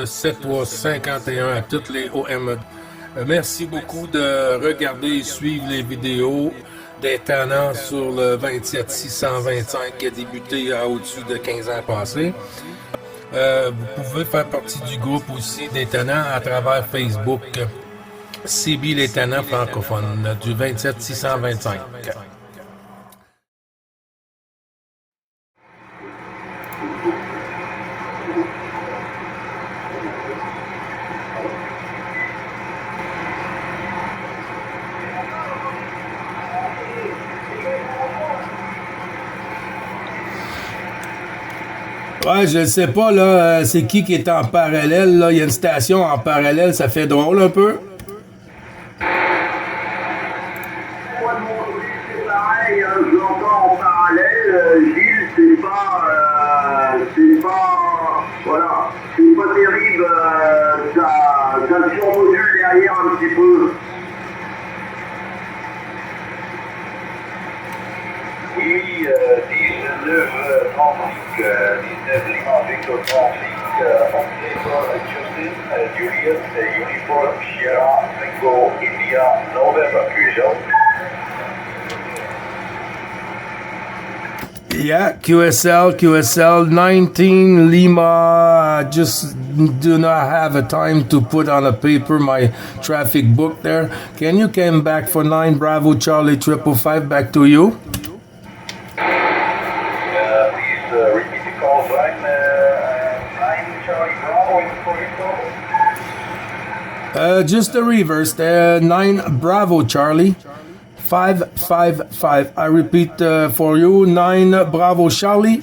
7351 à toutes les OME. Merci beaucoup de regarder et suivre les vidéos des tannants sur le 27625 qui a débuté à au-dessus de 15 ans passés. Vous pouvez faire partie du groupe aussi des tannants à travers Facebook. CB les tannants francophones du 27625. Ouais, je ne sais pas, là, c'est qui est en parallèle, là. Il y a une station en parallèle, ça fait drôle un peu. Moi de mon côté, c'est pareil, hein, je l'entends en parallèle. Gilles, voilà, c'est pas terrible. Ça surmodule derrière un petit peu. Oui, 19 Transic, 19 Lima Victor Transic, entrée pour Justin, Juliet, Uniform, Sierra, Tango, India, November, QSL. Yeah, QSL 19 Lima. I just do not have a time to put on a paper my traffic book there. Can you come back for 9 Bravo Charlie 555 back to you? Please repeat the call back. 9 Charlie Bravo in Just the reverse there. 9 Bravo Charlie 555. I repeat for you. 9 Bravo Charlie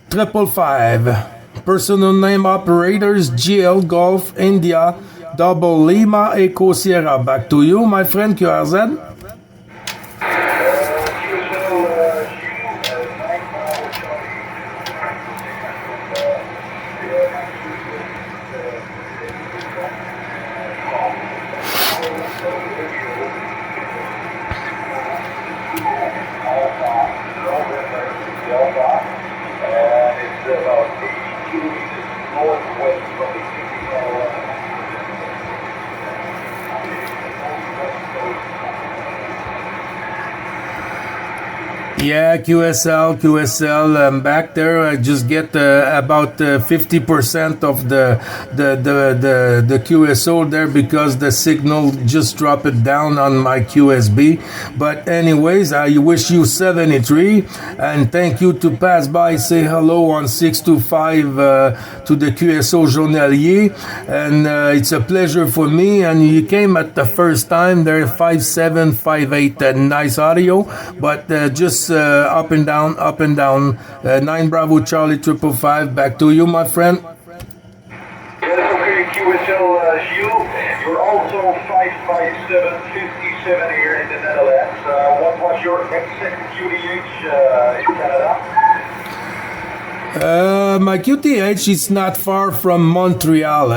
555. Personal name operators GL Golf India Double Lima Echo Sierra. Back to you, my friend QRZ. Yeah, QSL. I'm back there. I just get about 50% of the QSO there because the signal just dropped it down on my QSB. But anyways, I wish you 73 and thank you to pass by, say hello on 625 to the QSO Journalier, and it's a pleasure for me. And you came at the first time there, 5758, nice audio, but just up and down. 9 Bravo Charlie 555. Back to you, my friend. Yes, okay, QSL Gilles. You're also 55757 here in the Netherlands. What was your exact QDH in Canada? My QTH is not far from Montreal,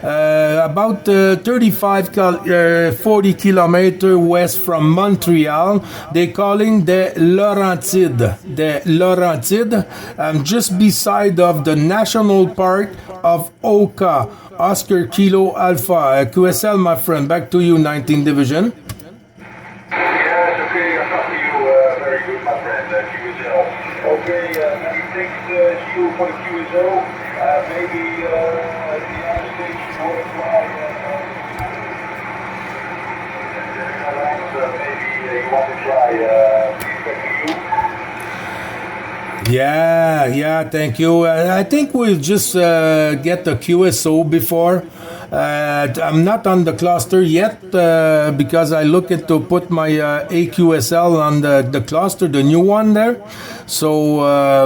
about 40 kilometers west from Montreal. They calling the Laurentides. I'm just beside of the National Park of Oka. Oscar Kilo Alpha. QSL, my friend. Back to you, 19th Division. Yes, okay, I copy you very good, my friend, QSL. Okay, many thanks, Gilles, for the QSO. Maybe the United States will apply. Maybe you want to try. Please back to you. Yeah, thank you. I think we'll just get the QSO before. I'm not on the cluster yet because I look at to put my AQSL on the cluster, the new one there. So,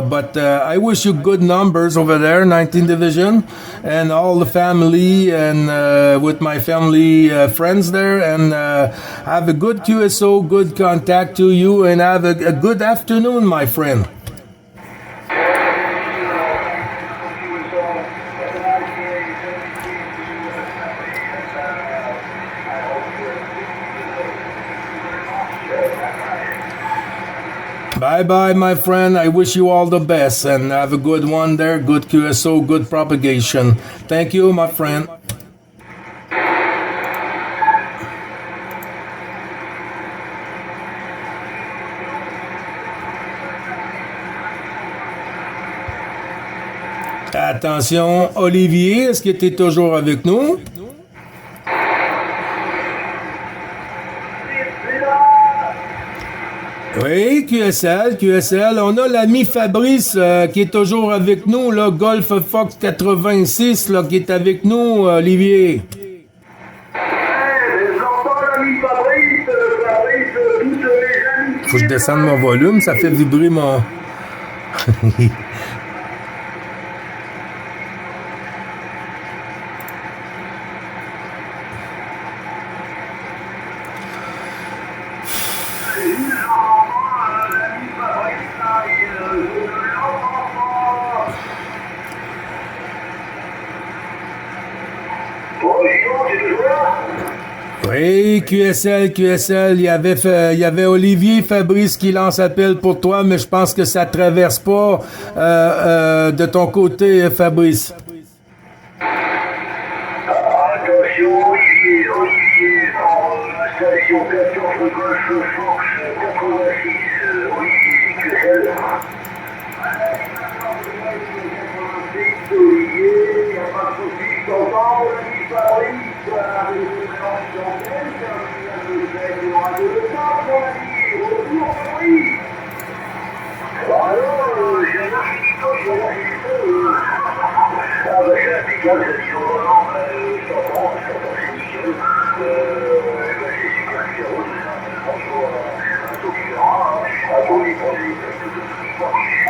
but I wish you good numbers over there, 19th Division, and all the family and with my family friends there, and have a good QSO, good contact to you, and have a good afternoon, my friend. Bye bye, my friend. I wish you all the best and have a good one there. Good QSO, good propagation. Thank you, my friend. Attention, Olivier, est-ce que tu es toujours avec nous? Oui, QSL. On a l'ami Fabrice qui est toujours avec nous, là, Golf Fox 86, là, qui est avec nous, Olivier. Faut que je descende mon volume, ça fait vibrer mon... Oui, QSL, il y avait Olivier Fabrice qui lance appel pour toi, mais je pense que ça traverse pas de ton côté, Fabrice. Attention, Olivier, en station 14 Golf Fox 86, Olivier QSL. Olivier, il n'y a pas de souci, je t'entends, Olivier Fabrice.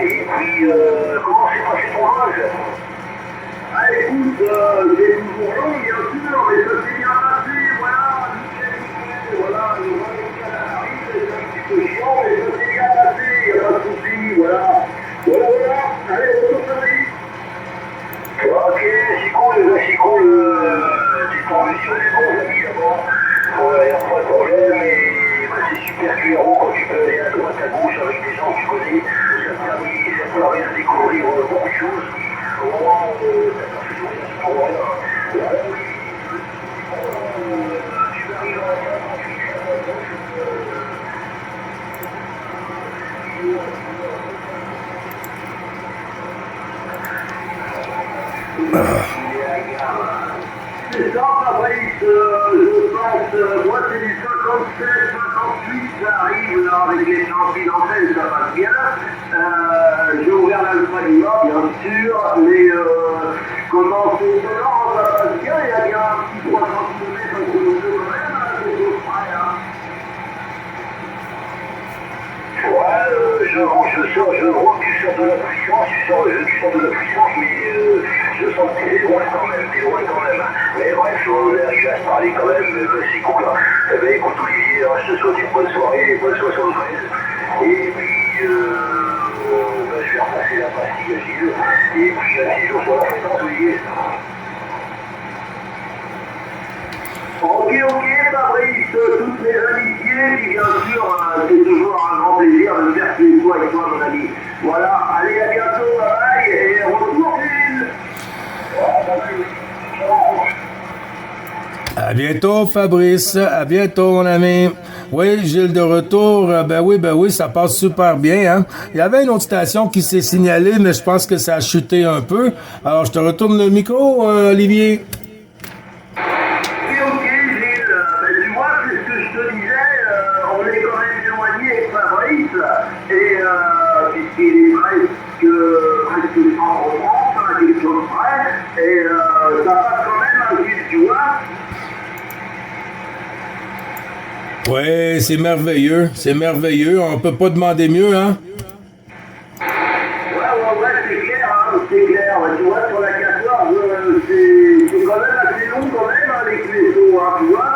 Et puis, comment s'est passé ton âge? Ah, écoute, j'ai toujours long, bien sûr, mais ça s'est bien passé, voilà, nickel, voilà, le voyage arrive, c'est un petit peu chiant, mais ça s'est bien passé, il n'y a pas de souci, voilà. Voilà, allez, retour Fabrice. Ok, c'est cool, t'es tombé sur les bons amis d'abord, il n'y a pas de problème, et c'est super clair, quand tu peux aller à droite à gauche avec des gens que tu connais, ça te permet de découvrir beaucoup de choses. C'est ça, Fabrice, je pense, moi c'est du 57, 58, ça arrive là avec les confidentiels, ça passe bien. J'ai ouvert l'alpha Lima, bien sûr, mais comment c'est étonnant, ça passe bien, il y a bien un petit 300 km entre nous deux quand même, c'est tout près, hein. Ouais, je vois que tu sors de la puissance, tu sors de la puissance, mais je sens que t'es loin quand même. Mais bref, on est arrivé à se parler quand même, c'est cool. Eh ben écoute Olivier, je te souhaite une bonne soirée, bonne 73. Et puis, je vais repasser la pastille à Gilles. Et puis, si je reçois la fréquence, Olivier. Ok, Fabrice, toutes mes amitiés, puis bien sûr, c'est toujours un grand plaisir de me faire ces fois avec toi, mon ami. Voilà, allez, à bientôt, bye bye, et retour, Gilles. À bientôt, Fabrice. À bientôt, mon ami. Oui, Gilles de retour. Ben oui, ça passe super bien. Hein? Il y avait une autre station qui s'est signalée, mais je pense que ça a chuté un peu. Alors, je te retourne le micro, Olivier. Ok, Gilles. Ben, tu vois, c'est ce que je te disais. On est quand même éloigné avec Fabrice. Et puisqu'il est presque 100 en France, à quelque chose près. Et ça passe quand même un Gilles, tu vois. Oui, c'est merveilleux. On peut pas demander mieux, hein? Ouais, c'est clair. Tu vois, sur la 14, c'est quand même assez long quand même, avec les sauts, hein, tu vois.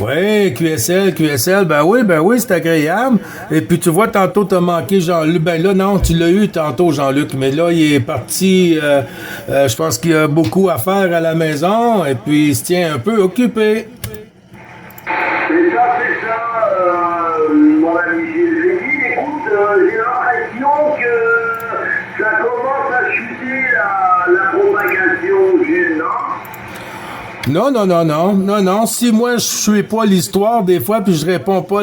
Oui, QSL, ben oui, c'est agréable. Et puis tu vois, tantôt t'as manqué Jean-Luc. Ben là, non, tu l'as eu tantôt, Jean-Luc, mais là, il est parti, je pense qu'il a beaucoup à faire à la maison, et puis il se tient un peu occupé. C'est ça, Non, non, non, non, non, non. Si moi je suis pas l'histoire des fois puis je réponds pas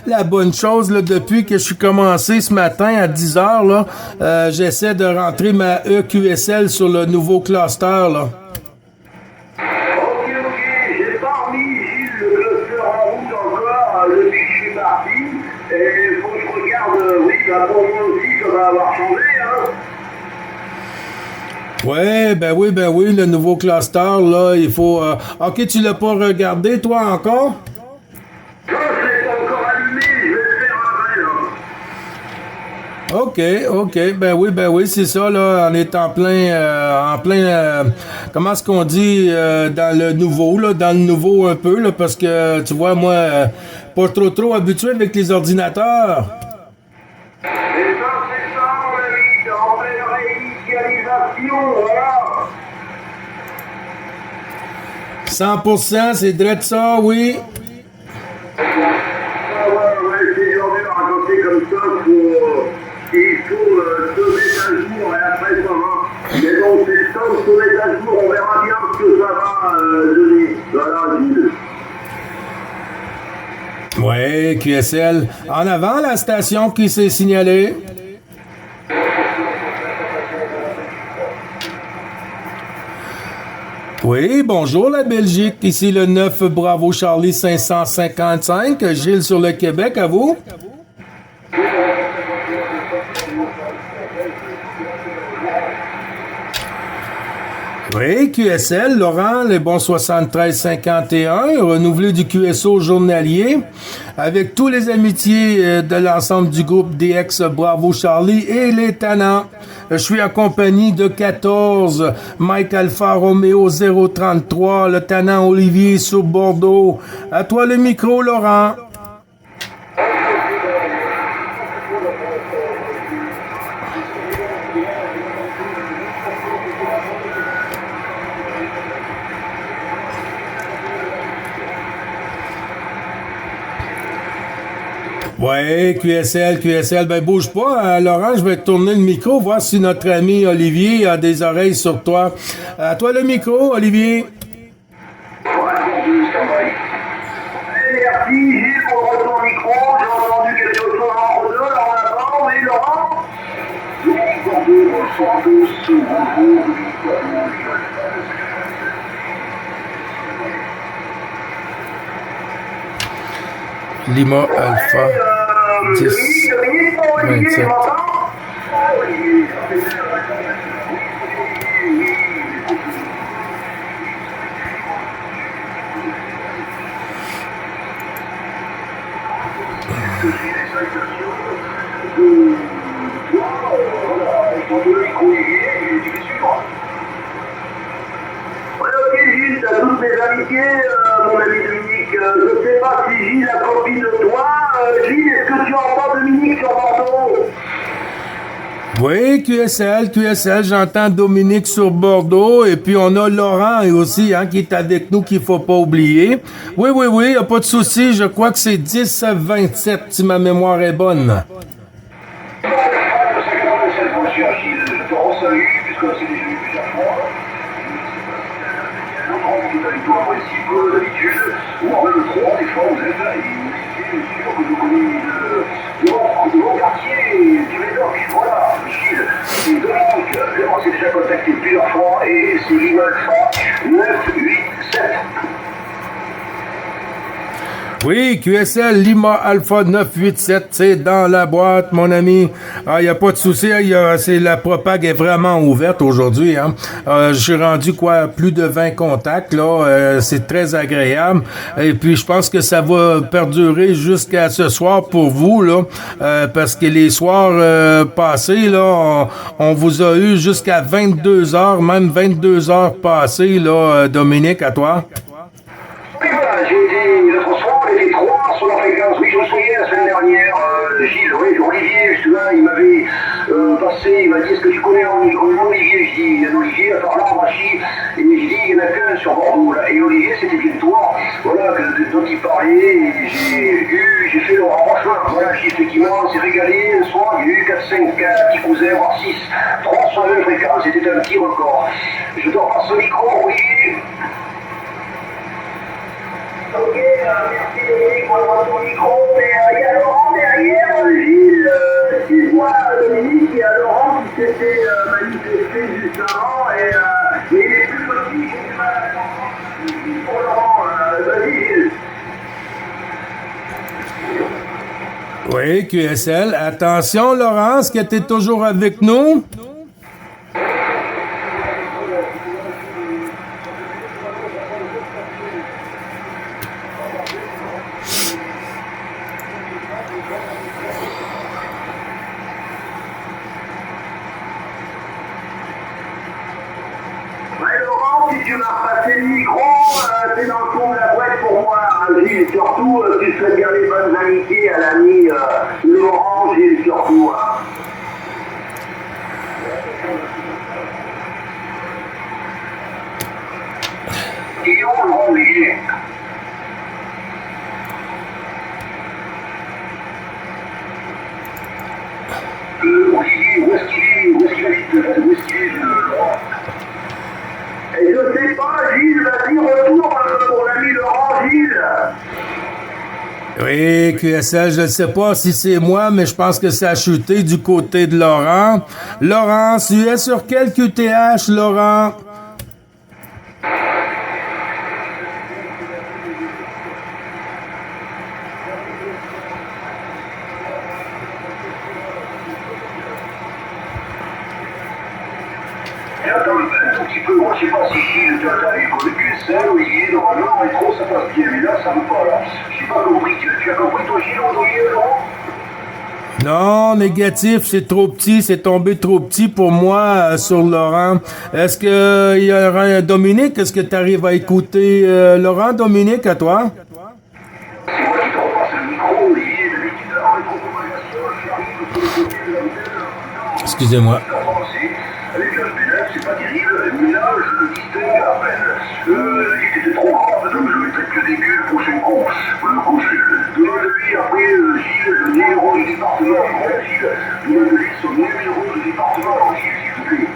la bonne chose là, depuis que je suis commencé ce matin à 10 heures là, j'essaie de rentrer ma EQSL sur le nouveau cluster là. Ok, j'ai pas remis Gilles le cluster en route encore depuis que je suis parti. Et faut que je regarde, oui, bah pour moi aussi ça va avoir changé, hein. Ouais, ben oui, le nouveau cluster, là, il faut... ok, tu l'as pas regardé, toi, encore? Ça, c'est encore allumé, je vais le faire après, là. Ok, ben oui, c'est ça, là, on est en plein, comment est-ce qu'on dit, dans le nouveau, là, dans le nouveau un peu, là, parce que, tu vois, moi, pas trop habitué avec les ordinateurs. C'est ça, mon ami, c'est en pleine réinitialisation, voilà. 100%, c'est direct ça, oui. Ouais, c'est dur de raconter comme ça, il faut se mettre à jour et après ça va. Mais bon, c'est le temps de se mettre à jour, on verra bien ce que ça va donner. Voilà, Gilles. Ouais, QSL. En avant, la station qui s'est signalée. Oui, bonjour la Belgique. Ici le 9 Bravo Charlie 555. Gilles sur le Québec, à vous. Oui, QSL, Laurent, les bons 73-51, renouvelé du QSO journalier, avec tous les amitiés de l'ensemble du groupe DX Bravo Charlie et les Tannants. Je suis accompagné de 14, Mike Alpha Romeo 033, le Tannant Olivier sur Bordeaux. À toi le micro, Laurent. Ouais, QSL, ben bouge pas, Laurent, je vais te tourner le micro, voir si notre ami Olivier a des oreilles sur toi. À toi le micro, Olivier. Merci Gilles pour le retour au micro, j'ai entendu quelque chose entre deux, là en avant, oui Laurent. Lima Alpha 10 27. Ok Gilles, t'as toutes mes amitiés, mon ami Dominique. Je sais pas si Gilles a copie de toi. Gilles, est-ce que tu entends Dominique sur Bordeaux? Oui, QSL, j'entends Dominique sur Bordeaux, et puis on a Laurent aussi, hein, qui est avec nous, qu'il faut pas oublier. Oui, y a pas de souci, je crois que c'est 10-27, si ma mémoire est bonne. Bonjour Gilles, je te resalue, puisque c'est déjà eu plusieurs fois. Tout agressif d'habitude, ou en même trop, des fois vous êtes là, et c'est sûr que je connais de mon quartier, du Médoc, voilà, Gilles, c'est Dominique, on s'est déjà contacté plusieurs fois, et c'est Lima Alpha 987. Oui, QSL Lima Alpha 987, c'est dans la boîte, mon ami. Ah, y a pas de souci, c'est la propague est vraiment ouverte aujourd'hui, hein. J'ai rendu plus de 20 contacts là, c'est très agréable. Et puis je pense que ça va perdurer jusqu'à ce soir pour vous là, parce que les soirs passés là, on vous a eu jusqu'à 22 heures, même 22 heures passées là, Dominique, à toi. Oui, voilà, j'ai été l'autre soir, on était trois sur la fréquence. Oui, je me souviens la semaine dernière, Gilles, oui, Olivier, justement, il m'avait passé, il m'a dit, est-ce que tu connais Olivier? Je dis, il y a un Olivier, à part là, Rachid, et je dis, il y en a qu'un sur Bordeaux, là. Et Olivier, c'était bien toi, voilà, dont il parlait, et j'ai fait le rapprochement. Voilà, j'ai effectivement, on s'est régalé, le soir, il y a eu 4-5 petits cousins, voire 6, 3 sur la même fréquence, c'était un petit record. Je te repasse le micro, Olivier. Ok, merci Dominique pour votre micro. Mais il y a Laurent derrière, Gilles, excuse-moi Dominique, il y a Laurent qui s'était manifesté juste avant et il est plus petit, j'ai du mal à comprendre. Pour Laurent, vas-y Gilles. Oui, QSL. Attention, Laurent, est-ce que tu es toujours avec nous? Ouais, Laurent, si tu m'as repassé le micro, c'est dans le fond de la boîte pour moi, Gilles. Surtout, tu souhaites bien les bonnes amitiés à l'ami Laurent, Gilles, surtout. Guillaume, Laurent, Gilles. Olivier, où est-ce qu'il habite, où est-ce qu'il est, Laurent? Et je sais pas, Gilles, vas-y, retour pour l'ami Laurent, Gilles. Oui, QSL, je ne sais pas si c'est moi, mais je pense que ça a chuté du côté de Laurent. Laurent, tu es sur quel QTH, Laurent? J'attends un tout petit peu, moi je sais pas si Gilles, tu as l'école QSL, Olivier, normalement, en rétro, ça passe bien, mais là, ça me pas, là. J'ai pas compris, tu as compris, toi, Gilles, Olivier, Laurent? Non, négatif, c'est trop petit, c'est tombé trop petit pour moi sur Laurent. Est-ce que il y aura un Dominique? Est-ce que tu arrives à écouter Laurent, Dominique, à toi? C'est moi qui te repasse le micro, Olivier, d'habitude, en rétro-propagation, j'arrive sur le côté de la antenne, Excusez-moi. avec le pédale, c'est pas terrible, mais là, je le distingue à peine. Il était trop grave, donc je vais peut-être que des bulles pour son coup. Le coup, je demande lui, après, Gilles, le numéro du département. Gilles, demande lui son numéro de département, Gilles, s'il vous plaît.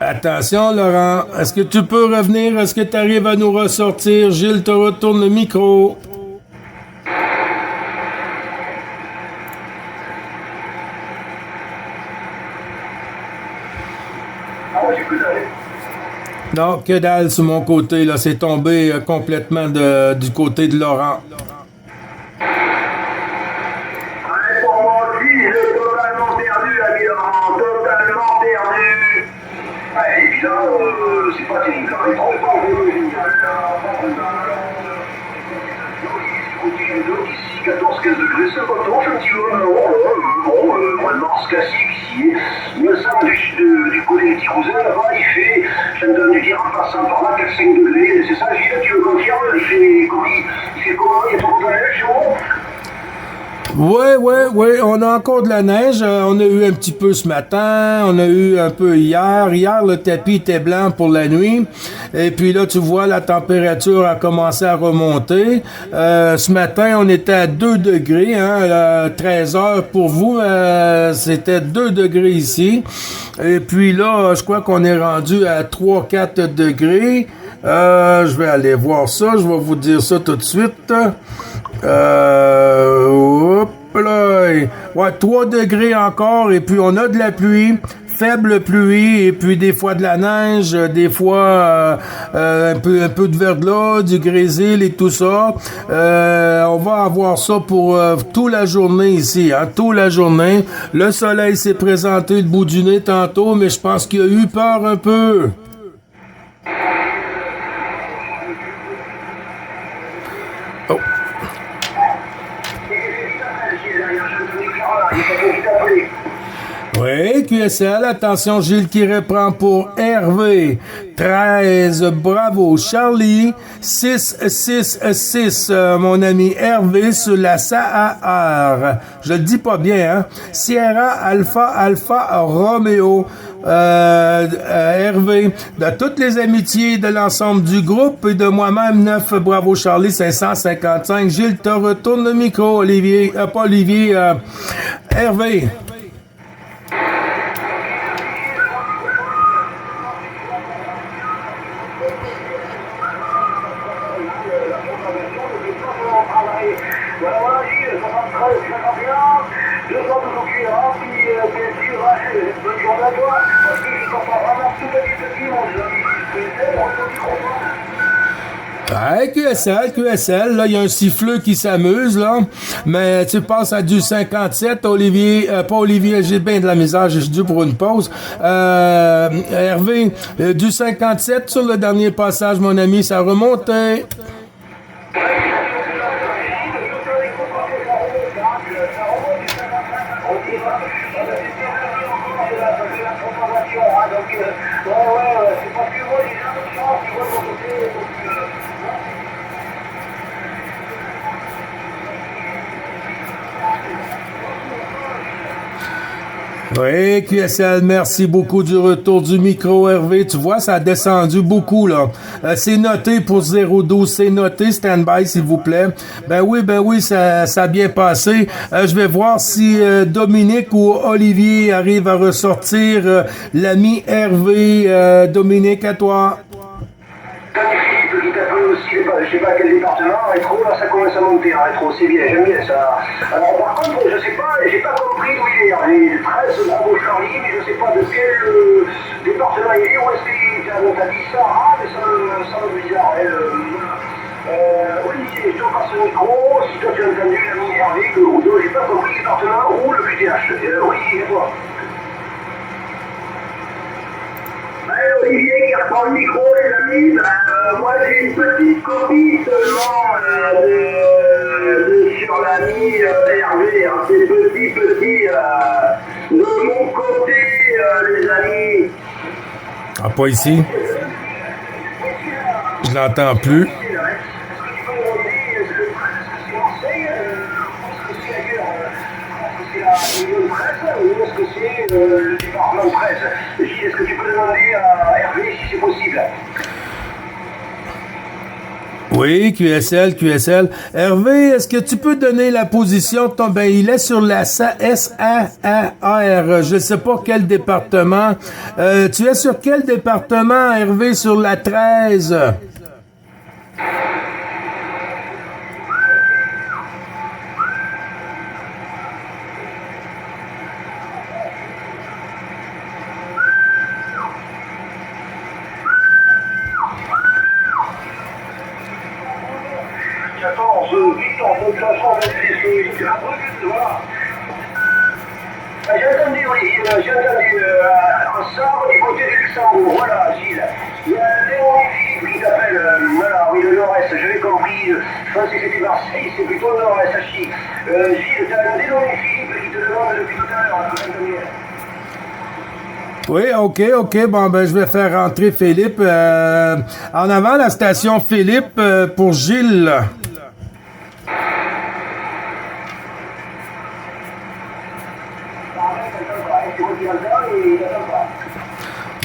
Attention, Laurent. Est-ce que tu peux revenir? Est-ce que tu arrives à nous ressortir? Gilles te retourne le micro. Ah ouais, j'ai plus d'aller. Non, que dalle sur mon côté, là. C'est tombé complètement du côté de Laurent. Ouais, pour moi aussi, j'ai totalement perdu, ami Laurent, totalement perdu. Ouais, et puis là, c'est pas terrible, là, rétro est pas génial, là. Ici, 14-15 degrés, 50 ans, un petit peu, mois de mars classique ici. Il me semble du côté des Tirouzins, là-bas, il fait, je me donne du dire en passant par là, 4-5 degrés, c'est ça, Gilles, tu le confirmes, il fait comment, il y a trop de neige, chaud. Ouais, on a encore de la neige. On a eu un petit peu ce matin, on a eu un peu hier. Hier, le tapis était blanc pour la nuit. Et puis là, tu vois, la température a commencé à remonter. Ce matin, on était à 2 degrés, 13 heures pour vous. C'était 2 degrés ici. Et puis là, je crois qu'on est rendu à 3-4 degrés. Je vais aller voir ça. Je vais vous dire ça tout de suite. Hop là. Ouais, 3 degrés encore. Et puis, on a de la pluie. Faible pluie. Et puis, des fois de la neige. Des fois, un peu de verglas, du grésil et tout ça. On va avoir ça pour toute la journée ici. Toute la journée. Le soleil s'est présenté le bout du nez tantôt. Mais je pense qu'il a eu peur un peu. Oh. Oui, QSL, attention, Gilles qui reprend pour Hervé. 13, bravo. Charlie, 6, mon ami Hervé sur la Sahar. Je le dis pas bien, hein. Sierra, Alpha, Romeo. Hervé, de toutes les amitiés de l'ensemble du groupe et de moi-même, 9, bravo Charlie, 555. Gilles, te retourne le micro, Olivier, pas Olivier, Hervé. 212 cuillères, puis bien sûr, bonne journée à toi, parce que je t'entends vraiment tout petit, mon ami. C'est mon microphone. Ouais, QSL, là, il y a un siffleux qui s'amuse, là. Mais tu passes à du 57, Olivier, pas Olivier, j'ai bien de la misère, j'ai dû pour une pause. Hervé, du 57 sur le dernier passage, mon ami, ça remontait. Oui, QSL, merci beaucoup du retour du micro, Hervé. Tu vois, ça a descendu beaucoup, là. C'est noté pour 012, c'est noté, stand-by, s'il vous plaît. Ben oui, ça a bien passé. Je vais voir si Dominique ou Olivier arrive à ressortir l'ami Hervé. Dominique, à toi. Je sais pas quel département, rétro, là ça commence à monter en rétro, c'est bien, j'aime bien ça. Alors par contre, je sais pas, j'ai pas compris d'où il est. Il est 13 Bravo Charlie, mais je sais pas de quel département il est, où est-ce qu'il est. Donc t'as dit ça, mais ça me bizarre. Olivier, je te passe le micro, si toi tu as entendu l'ami Hervé, j'ai pas compris le département ou le QTH. Olivier, et toi? Olivier qui reprend le micro, les amis. Moi j'ai une petite copie seulement sur l'ami Hervé. Hein. C'est petit de mon côté, les amis. Ah, pas ici. Je l'entends plus. Est-ce que tu peux me redire, est-ce que c'est Marseille? Est-ce que c'est ailleurs? Est-ce que c'est la réunion de presse ou est-ce que c'est le département de presse? Gilles, est-ce que tu peux demander à Hervé si c'est possible? Oui, QSL. Hervé, est-ce que tu peux donner la position de ton... Ben, il est sur la SAAR. Je ne sais pas quel département. Tu es sur quel département, Hervé? Sur la 13? J'ai entendu en Sarre du côté du Luxembourg, voilà Gilles. Il y a Léon Philippe qui t'appelle, voilà, oui, le nord-est, j'avais compris, je pensais que c'était Marseille, c'est plutôt le nord-est, à Chi. Gilles, t'as un Léon Philippe qui te demande depuis tout à l'heure, Oui, OK. Bon, ben, je vais faire rentrer Philippe. En avant, la station Philippe pour Gilles.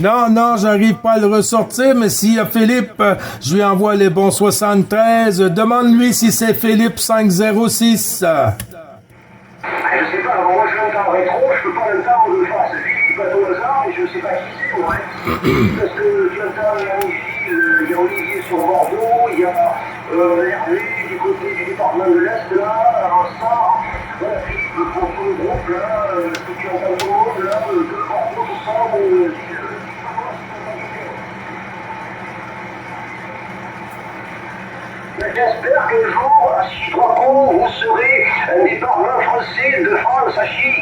Non, j'arrive pas à le ressortir, mais s'il y a Philippe, je lui envoie les bons 73. Demande-lui si c'est Philippe 506. Je sais pas, moi je l'entends rétro, je peux pas l'entendre de face. Philippe pas au hasard, mais je sais pas qui c'est, ouais. Parce que tu entends l'ami Gilles, il y a Olivier sur Bordeaux, il y a Hervé du côté du département de l'Est, là, en Sarre. Voilà, Philippe pour tout le groupe, là, que tu entends tout le monde, là, de Bordeaux, tout ça, j'espère qu'un jour, à Chitraco, vous serez un département français de France à Chi.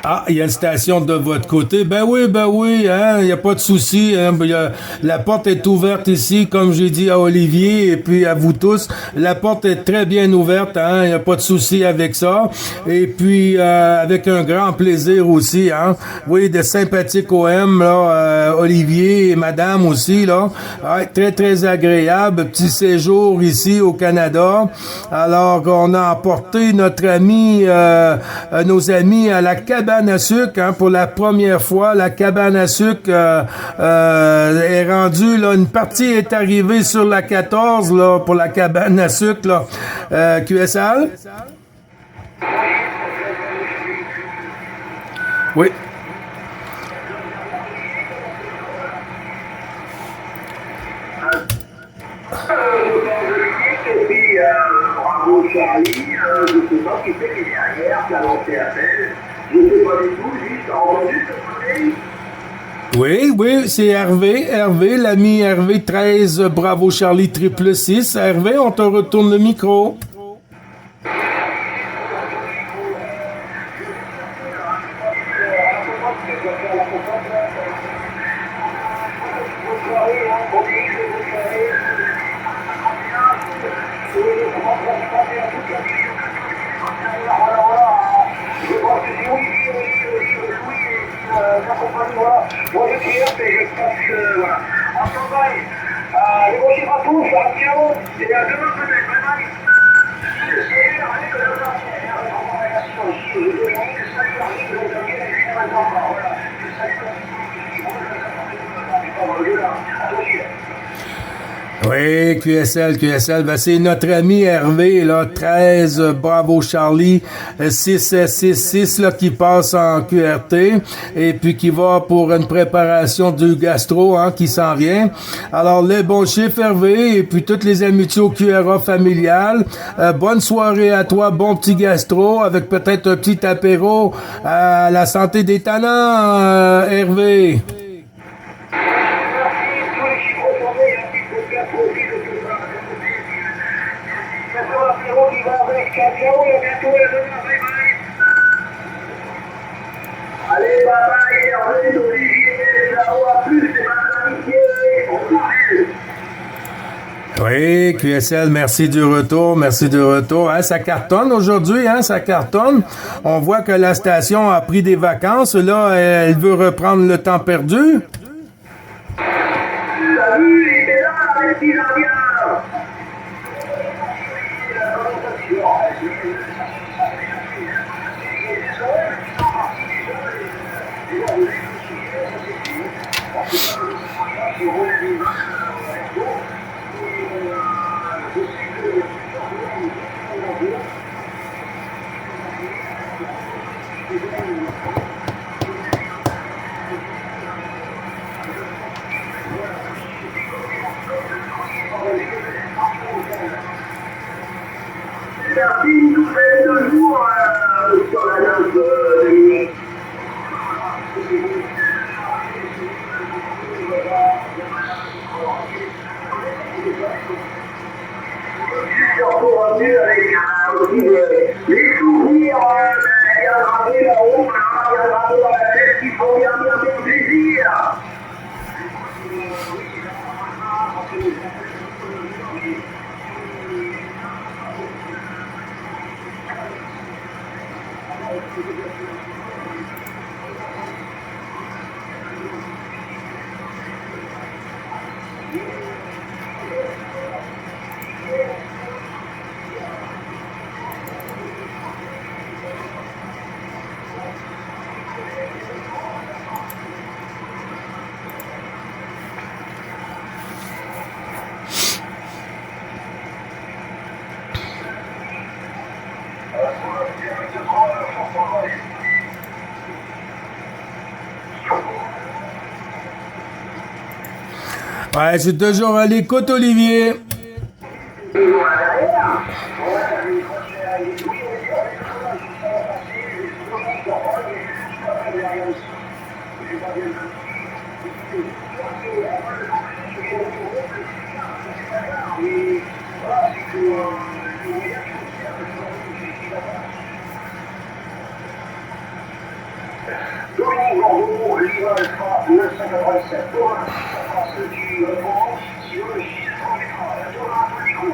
Ah, il y a une station de votre côté. Ben oui, hein, il n'y a pas de souci. Hein, la porte est ouverte ici, comme j'ai dit à Olivier et puis à vous tous. La porte est très bien ouverte, hein, il n'y a pas de souci avec ça. Et puis, avec un grand plaisir aussi, hein. Oui, de sympathiques OM, là, Olivier et madame aussi, là. Ouais, très, très agréable. Petit séjour ici au Canada. Alors, on a emporté notre ami, nos amis à la cabane à sucre, hein, pour la première fois. La cabane à sucre est rendue, là, une partie est arrivée sur la 14, là, pour la cabane à sucre, là. QSL? Oui. Et puis Bravo Charlie, je sais pas qui c'est qui est derrière, qui a lancé appel. Je sais pas du tout, juste entendu ce côté. Oui, oui, c'est Hervé. Hervé, l'ami Hervé 13, Bravo Charlie 666. Hervé, on te retourne le micro. Moi je tire et je passe, voilà. En campagne, les gros chiffres à tous, à Piao, et à demain peut-être, bye bye. C'est avec le partenaire, la congrégation aussi, je dominique, salut Marie, je vous donne les 8 maintenant, voilà. Oui, QSL, ben c'est notre ami Hervé, là, 13, Bravo Charlie, 666, là, qui passe en QRT, et puis qui va pour une préparation du gastro, hein, qui s'en vient. Alors, les bons chiffres, Hervé, et puis toutes les amitiés au QRA familial. Bonne soirée à toi, bon petit gastro, avec peut-être un petit apéro à la santé des talents, Hervé. Allez, bye bye, Hervé, Olivier, ciao, à plus, c'est ma amitié, Oui, QSL, merci du retour. Hein, ça cartonne aujourd'hui, hein, ça cartonne. On voit que la station a pris des vacances. Là, elle veut reprendre le temps perdu. Salut, il est là, avec qui j'en viens. Merci une douzaine de jours sur la note de Dominique. Je suis encore revenu avec aussi les souvenirs bien gravés là-haut, bien gravés dans la tête qui font bien plaisir. Ouais, je suis toujours à l'écoute, Olivier. Dominique Bordeaux, Lyon Alpha 987. Thomas, ceux qui commencent sur le filtre d'écran. Thomas, le micro.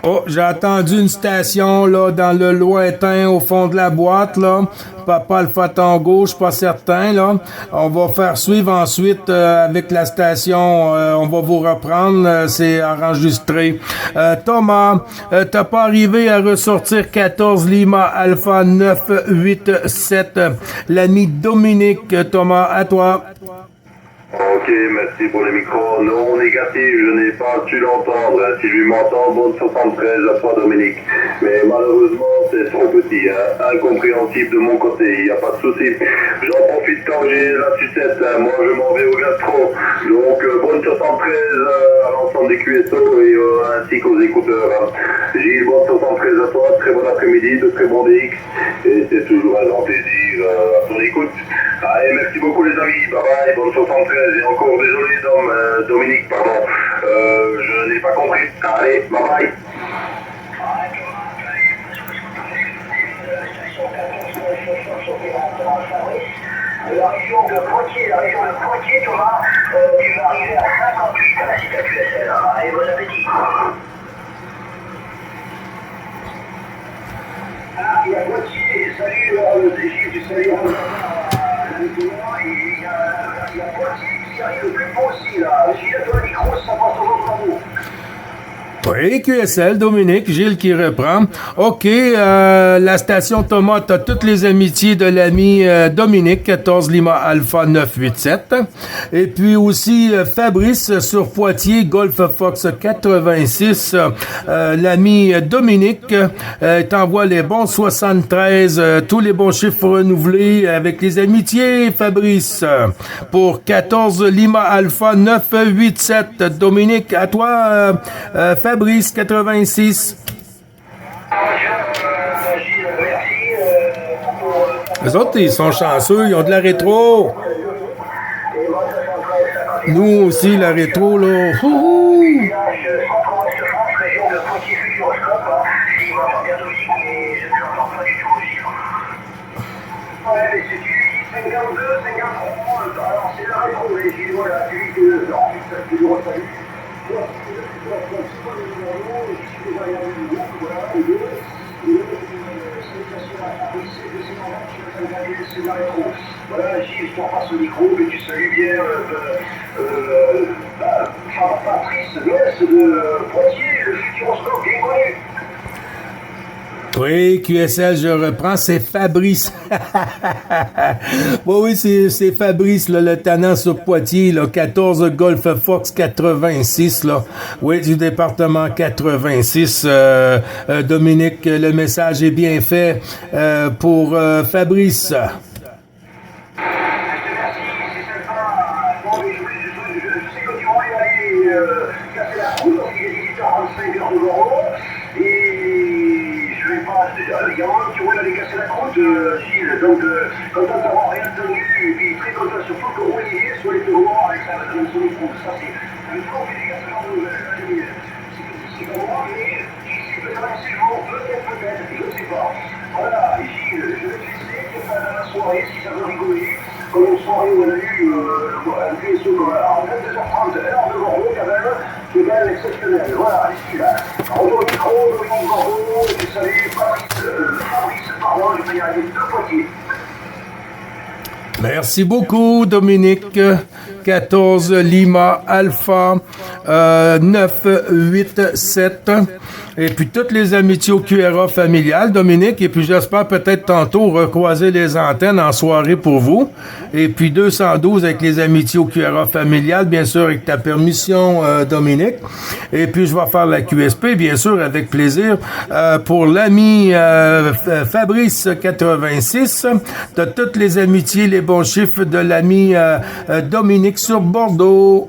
Oh, j'ai entendu une station là dans le lointain au fond de la boîte là. Papa Alpha Tango, je suis pas certain là. On va faire suivre ensuite avec la station. On va vous reprendre. C'est enregistré. Thomas, t'as pas arrivé à ressortir 14 Lima Alpha 987. L'ami Dominique, Thomas, à toi. Ok, merci pour le micro. Non négatif, je n'ai pas su l'entendre. Si je m'entends, bonne 73 à toi Dominique. Mais malheureusement, c'est trop petit, hein. Incompréhensible de mon côté, il n'y a pas de souci. J'en profite quand j'ai la sucette, hein. Moi je m'en vais au gastro. Donc bonne 73 à l'ensemble des QSO et ainsi qu'aux écouteurs. Hein. Gilles, bonne 73 à toi, très bon après-midi, de très bon DX. Et c'est toujours un grand plaisir à ton écoute. Allez, merci beaucoup les amis, bye bye, bonne 73. Et encore désolé Dominique, pardon, je n'ai pas compris. Allez, bye bye. La région de Poitiers, Thomas, tu vas arriver à 58 à la cité QSL. Allez, bon appétit. Ah, il y a Poitiers, salut Gilles, salut il y a Poitiers qui arrive le plus beau aussi, là. Gilles, toi, le micro, ça passe toujours pour vous. Oui, QSL, Dominique, Gilles qui reprend. OK, la station Thomas, t'as toutes les amitiés de l'ami Dominique, 14 Lima Alpha 987. Et puis aussi Fabrice sur Poitiers, Golf Fox 86. L'ami Dominique t'envoie les bons 73, tous les bons chiffres renouvelés avec les amitiés, Fabrice. Pour 14 Lima Alpha 987. Dominique, à toi, Fabrice 86. Les autres, ils sont chanceux, ils ont de la rétro. Nous aussi, la rétro, là. Ouhou. Voilà, Gilles, je te repasse le micro, mais tu salues bien Patrice Noël de Poitiers, le futuroscope bien connu. Oui, QSL, je reprends, c'est Fabrice. Bon, oui, c'est Fabrice, là, le tannant sur Poitiers, là, 14 Golf Fox 86, là. Oui, du département 86. Dominique, le message est bien fait pour Fabrice. Il y a un qui roule à aller casser la croûte, Gilles. Donc, content d'avoir rien tenu, et puis très content surtout que Olivier soit les deux morts avec sa son micro. Ça, c'est un grand délégation de c'est comme moi, mais ici, peut-être un séjour, peut-être, je ne sais pas. Voilà, Gilles, je vais te laisser, tu vas dans la soirée, si ça veut rigoler, comme une soirée où on a eu un PSO en 22h30, heure de Bordeaux, quand même, qui est quand même exceptionnel. Voilà, ici, là. Retour au micro, Dominique Bordeaux, et salut, Fabrice, pardon, je vais y arriver de Poitiers. Merci beaucoup, Dominique. 14 Lima Alpha 987. Et puis toutes les amitiés au QRA familial, Dominique. Et puis j'espère peut-être tantôt recroiser les antennes en soirée pour vous. Et puis 212 avec les amitiés au QRA familial, bien sûr avec ta permission, Dominique. Et puis je vais faire la QSP, bien sûr, avec plaisir. Pour l'ami Fabrice 86, de toutes les amitiés, les bons chiffres de l'ami Dominique sur Bordeaux.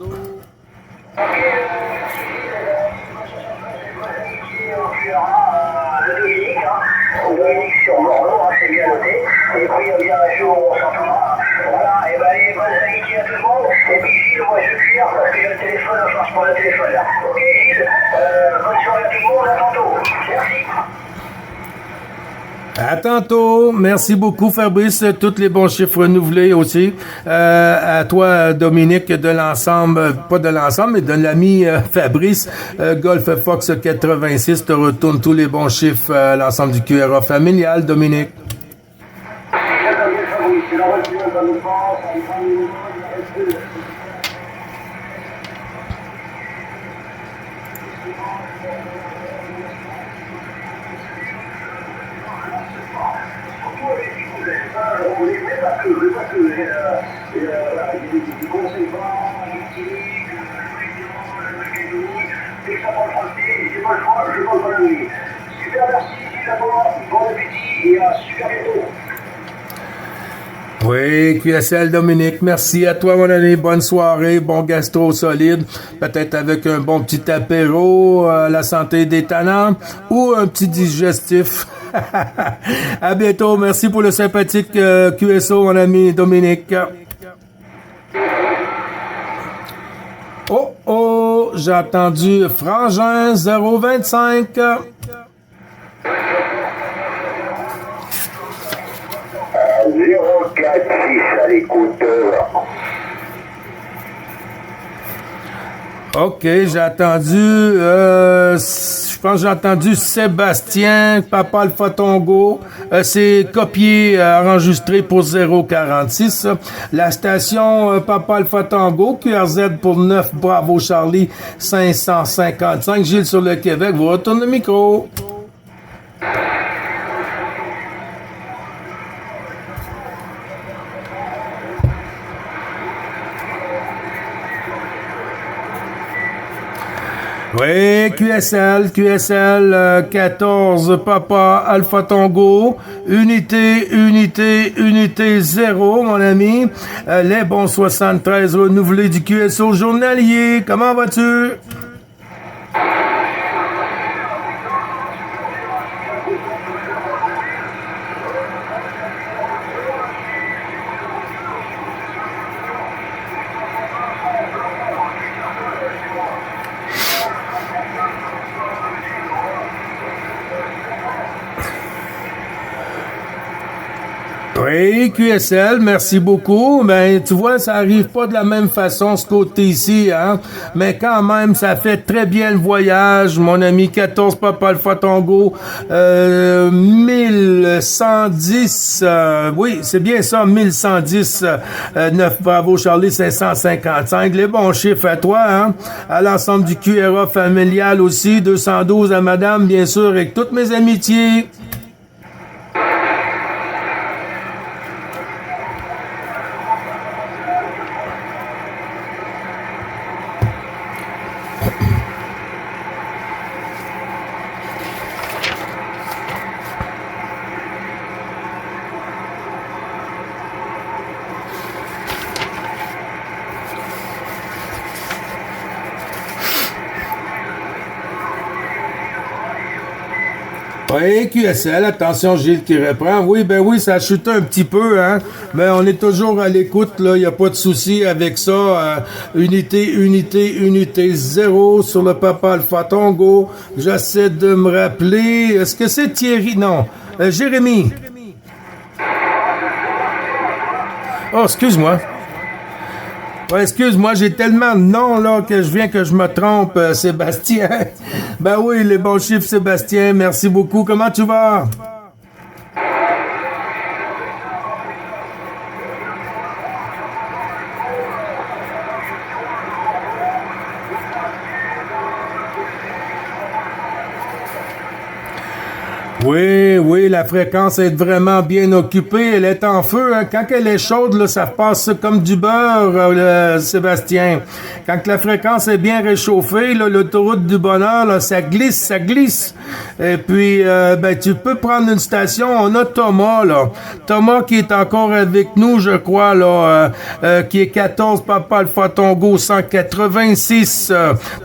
Dominique sur Bordeaux, c'est bien noté. Et puis bien sûr, on s'entend. Voilà, et ben allez, bonne amitié à tout le monde. Et puis Gilles, moi je cuire parce que j'ai le téléphone, je marche pas le téléphone là. Ok Gilles, bonne soirée à tout le monde, à tantôt. Merci. À tantôt. Merci beaucoup, Fabrice. Tous les bons chiffres renouvelés aussi. À toi, Dominique, de l'ensemble, pas de l'ensemble, mais de l'ami Fabrice. Golf Fox 86 te retourne tous les bons chiffres à l'ensemble du QRA familial, Dominique. Super, merci. à toi, bon appétit et à super bientôt. Oui, QSL Dominique, merci à toi mon ami, bonne soirée, bon gastro solide, peut-être avec un bon petit apéro, la santé des tannants ou un petit digestif. À bientôt, merci pour le sympathique QSO mon ami Dominique. Oh, j'ai entendu Frangin 025. 046 à l'écouteur. OK, j'ai entendu, je pense que j'ai entendu Sébastien, Papa Alpha Tongo. C'est copié, enregistré pour 046. La station Papa Alpha Tongo, QRZ pour 9, Bravo Charlie 555. Gilles sur le Québec, vous retournez le micro. Oui, QSL 14, Papa Alpha Tongo, unité 0, mon ami. Les bons 73 renouvelés du QSO journalier. Comment vas-tu? Oui, QSL, merci beaucoup. Ben, tu vois, ça arrive pas de la même façon ce côté-ci, hein. Mais quand même, ça fait très bien le voyage. Mon ami 14 Papa Alpha Tongo, 1110, oui, c'est bien ça, 1110, 9 Bravo Charlie 555. Les bons chiffres à toi, hein. À l'ensemble du QRA familial aussi, 212 à madame, bien sûr, avec toutes mes amitiés. Oui, QSL, attention Gilles qui reprend. Oui, ben oui, ça a chuté un petit peu, hein. Mais on est toujours à l'écoute, là. Il n'y a pas de souci avec ça. Unité 0 sur le Papa Alpha Tongo. J'essaie de me rappeler. Est-ce que c'est Thierry? Non. Jérémy. Oh, excuse-moi. Ouais, excuse-moi, j'ai tellement de noms là que je viens que je me trompe, Sébastien. Ben oui, les bons chiffres, Sébastien. Merci beaucoup. Comment tu vas? Oui, la fréquence est vraiment bien occupée. Elle est en feu. Hein. Quand elle est chaude, là, ça passe comme du beurre, Sébastien. Quand la fréquence est bien réchauffée, là, l'autoroute du bonheur, là, ça glisse. Et puis, ben, tu peux prendre une station. On a Thomas, là. Thomas qui est encore avec nous, je crois, là, qui est 14 Papa Alpha Tongo 186.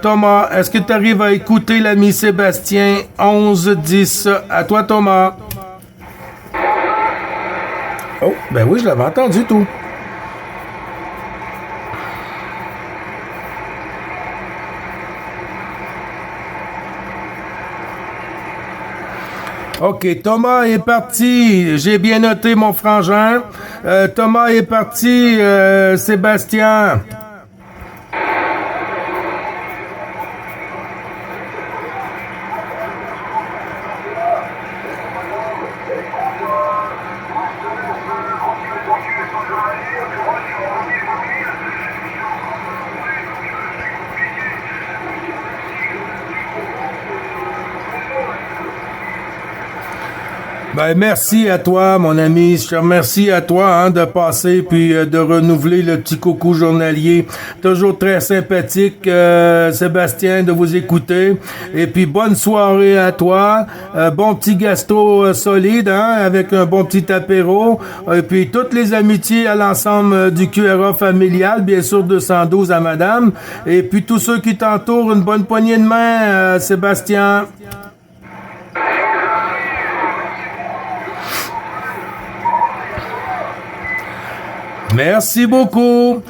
Thomas, est-ce que tu arrives à écouter l'ami Sébastien 11-10? À toi, Thomas. Oh, ben oui, je l'avais entendu tout. OK, Thomas est parti. J'ai bien noté mon frangin. Thomas est parti, Sébastien. Ben, merci à toi, mon ami. Je te remercie à toi de passer puis de renouveler le petit coucou journalier. Toujours très sympathique, Sébastien, de vous écouter. Et puis, bonne soirée à toi. Bon petit gastro solide, avec un bon petit apéro. Et puis, toutes les amitiés à l'ensemble du QRA familial, bien sûr 212 à madame. Et puis, tous ceux qui t'entourent, une bonne poignée de main, Sébastien. Merci beaucoup.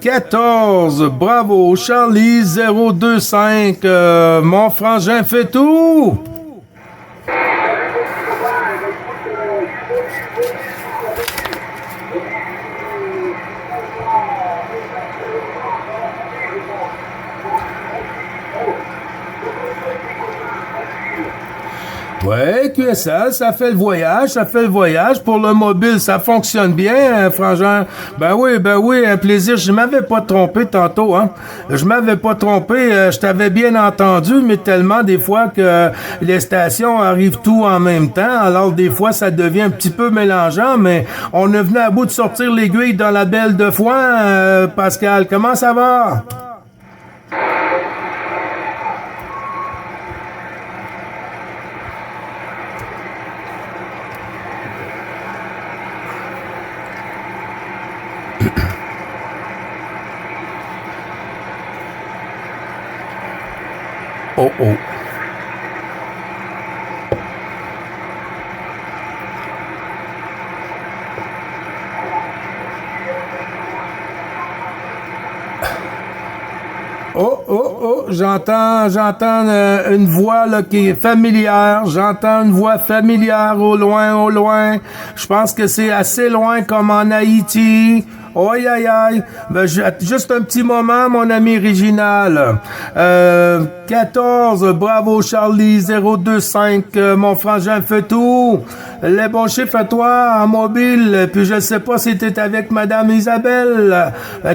14, bravo. Charlie 025, mon frangin fait tout. Ouais, QSL, ça fait le voyage. Pour le mobile, ça fonctionne bien, frangin. Ben oui, un plaisir. Je m'avais pas trompé tantôt, je t'avais bien entendu, mais tellement des fois que les stations arrivent tout en même temps, alors des fois ça devient un petit peu mélangeant, mais on est venu à bout de sortir l'aiguille dans la belle de foin, Pascal. Comment ça va? Oh oh. Oh, j'entends une voix là qui est familière. J'entends une voix familière au loin. Je pense que c'est assez loin comme en Haïti. Aïe, aïe, aïe. Ben, juste un petit moment, mon ami Réginal. 14, bravo Charlie, 025, mon frangin fait tout. Les bons chiffres à toi en mobile. Puis je sais pas si t'es avec Madame Isabelle.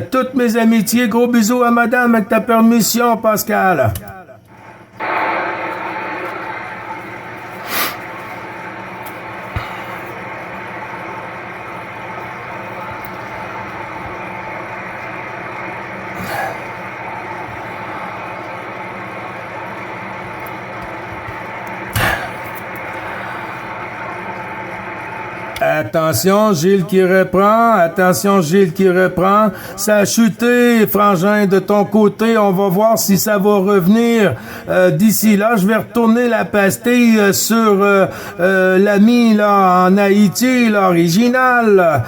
Toutes mes amitiés, gros bisous à Madame avec ta permission, Pascal. Attention, Gilles qui reprend. Ça a chuté, frangin, de ton côté. On va voir si ça va revenir d'ici là. Je vais retourner la pastille sur l'ami là en Haïti, l'original.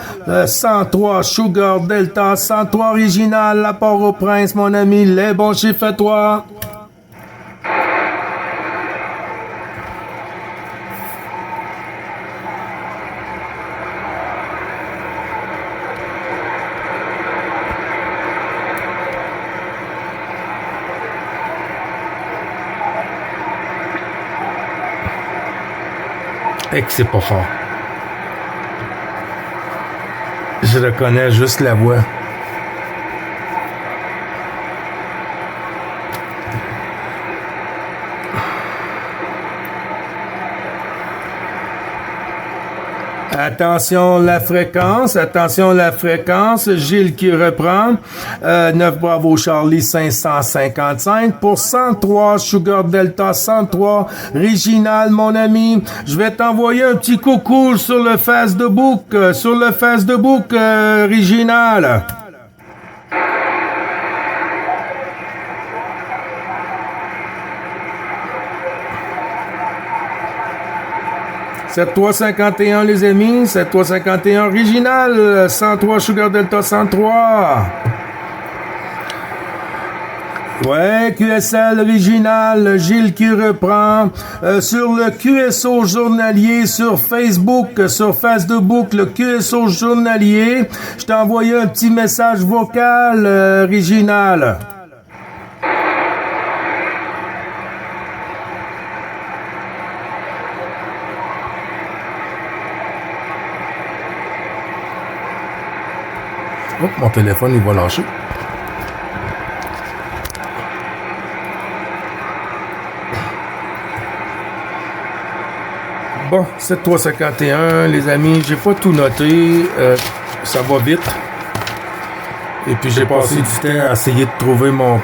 103 Sugar Delta, 103 original, la Port-au-Prince, mon ami. Les bons chiffres à toi. Et que c'est pas fort. Je reconnais juste la voix. Attention la fréquence, Gilles qui reprend, 9 bravo Charlie 555, pour 103 Sugar Delta 103, Réginal mon ami, je vais t'envoyer un petit coucou sur le Facebook, Réginal. 7351 les amis, 7351 original, 103 Sugar Delta 103. Ouais, QSL original, Gilles qui reprend. Sur le QSO journalier, sur Facebook, le QSO journalier, je t'ai envoyé un petit message vocal, original. Oh, mon téléphone, il va lâcher. Bon, 7351, les amis, j'ai pas tout noté. Ça va vite. Et puis j'ai passé du temps à essayer de trouver mon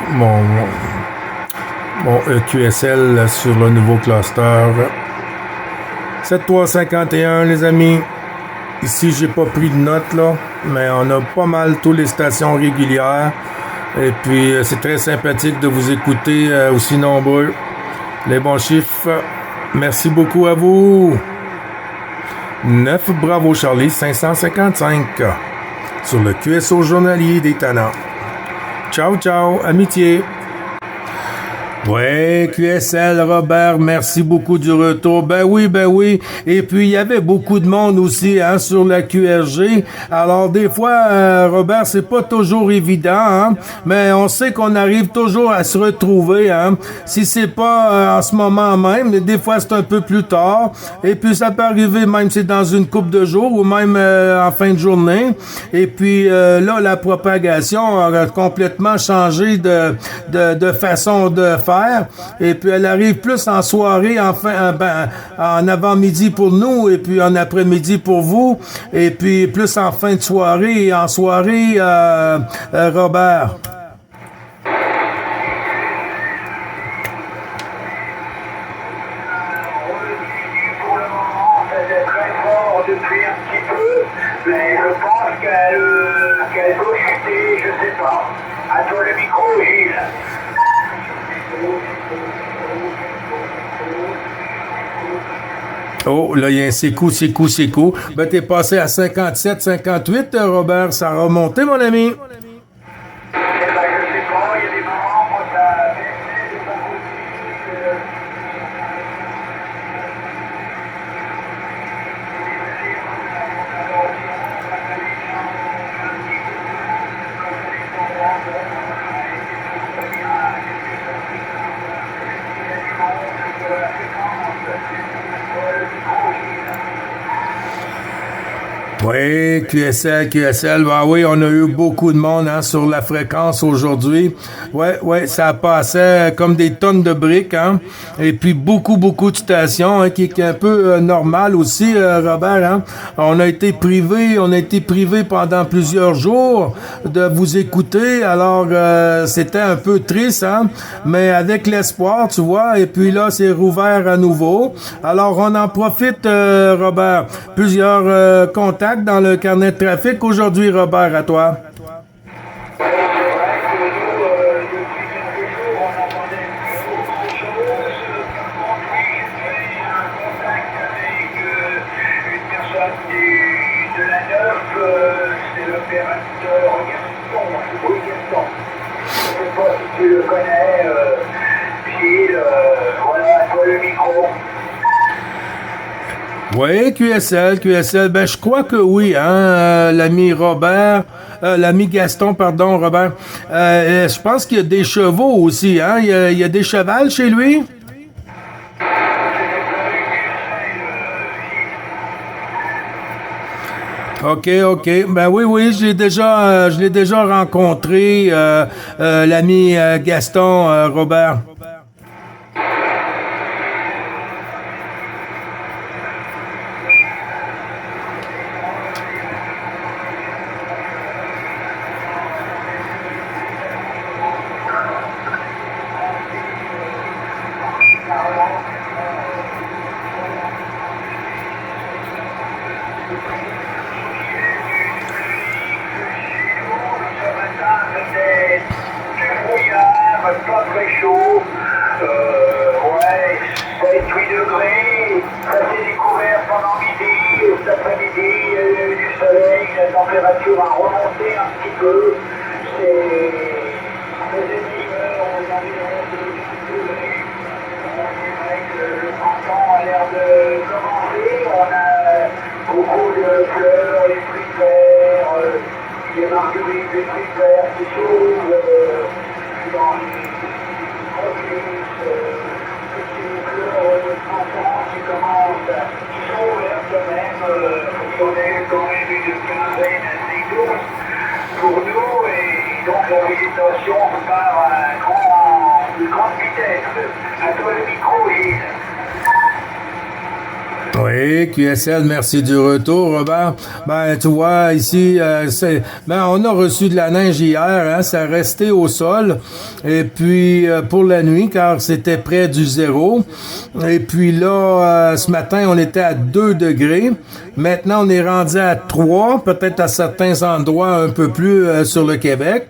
EQSL sur le nouveau cluster. 7351, les amis. Ici, j'ai pas pris de notes, là, mais on a pas mal toutes les stations régulières. Et puis, c'est très sympathique de vous écouter aussi nombreux. Les bons chiffres. Merci beaucoup à vous. 9 Bravo Charlie 555 sur le QSO journalier des Tannants. Ciao, ciao, amitié. Ouais, QSL, Robert, merci beaucoup du retour. Ben oui. Et puis, il y avait beaucoup de monde aussi, hein, sur la QRG. Alors, des fois, Robert, c'est pas toujours évident, hein, mais on sait qu'on arrive toujours à se retrouver, hein. Si c'est pas en ce moment même, mais des fois, c'est un peu plus tard. Et puis, ça peut arriver même si c'est dans une couple de jours ou même en fin de journée. Et puis, là, la propagation a complètement changé de façon de faire. Et puis elle arrive plus en soirée, en avant-midi pour nous, et puis en après-midi pour vous, et puis plus en fin de soirée et en soirée, Robert. Pour le moment, c'était très fort depuis un petit peu, mais je pense qu'elle doit chuter, je sais pas. À toi le micro, Gilles. Oh, là, il y a un sécou. Ben, t'es passé à 57, 58, Robert. Ça a remonté, mon ami. Eh ben, je sais pas, il y a des moments, moi, ça baissait, ça continue. Oui, QSL. Ben oui, on a eu beaucoup de monde, hein, sur la fréquence aujourd'hui. Ouais, ça passait comme des tonnes de briques, hein. Et puis beaucoup de stations, hein, qui est un peu normal aussi, Robert, hein. On a été privé pendant plusieurs jours de vous écouter. Alors, c'était un peu triste, hein. Mais avec l'espoir, tu vois. Et puis là, c'est rouvert à nouveau. Alors, on en profite, Robert. Plusieurs contacts dans le carnet de trafic aujourd'hui, Robert, à toi. C'est vrai que nous, depuis quelques jours, on n'entendait plus beaucoup de choses. Par contre, oui, j'ai fait un contact avec une personne de la NEF, c'est l'opérateur Gaston. Oui, Gaston. Je ne sais pas si tu le connais, Gilles. Voilà, à toi le micro. Oui, QSL, ben je crois que oui, hein, l'ami Gaston, Robert. Je pense qu'il y a des chevaux aussi, hein, il y a des chevals chez lui? OK. Ben oui, je l'ai déjà rencontré, l'ami Gaston, Robert. Pas très chaud, ouais, 7-8 degrés, ça s'est découvert pendant midi, cet après-midi, il y a eu du soleil, la température a remonté un petit peu, c'est énigmeux aux environs de 10 degrés, c'est vrai que le printemps a l'air de commencer, on a beaucoup de fleurs, les fruits verts, les marguerites, les fruits verts qui s'ouvrent, dans les produits, petites fleurs de printemps qui commencent, qui sont ouvertes même, on a eu quand même une quinzaine assez douce pour nous, et donc la végétation part à grande vitesse. À toi le micro, Gilles. Oui, Oui, QSL, merci du retour, Robert. Ben, tu vois, ici, on a reçu de la neige hier, hein, ça restait au sol. Et puis, pour la nuit, car c'était près du zéro. Et puis là, ce matin, on était à 2 degrés. Maintenant, on est rendu à 3, peut-être à certains endroits un peu plus sur le Québec.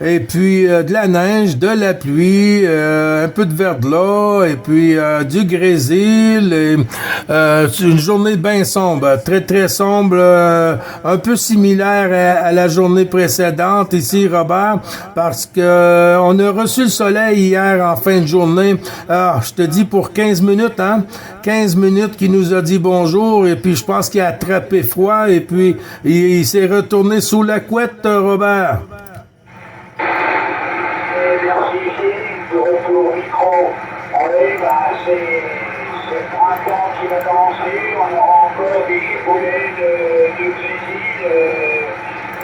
Et puis, de la neige, de la pluie, un peu de verglas, et puis du grésil. Et, une journée bien sombre, très très sombre, un peu similaire à la journée précédente ici, Robert, parce que on a reçu le soleil hier en fin de journée. Je te dis pour 15 minutes, hein, 15 minutes qu'il nous a dit bonjour, et puis je pense qu'il a attrapé froid, et puis il s'est retourné sous la couette, Robert. Merci, de retour au micro. Oui, c'est le printemps qui va commencer. On aura encore des giboulées de grésil,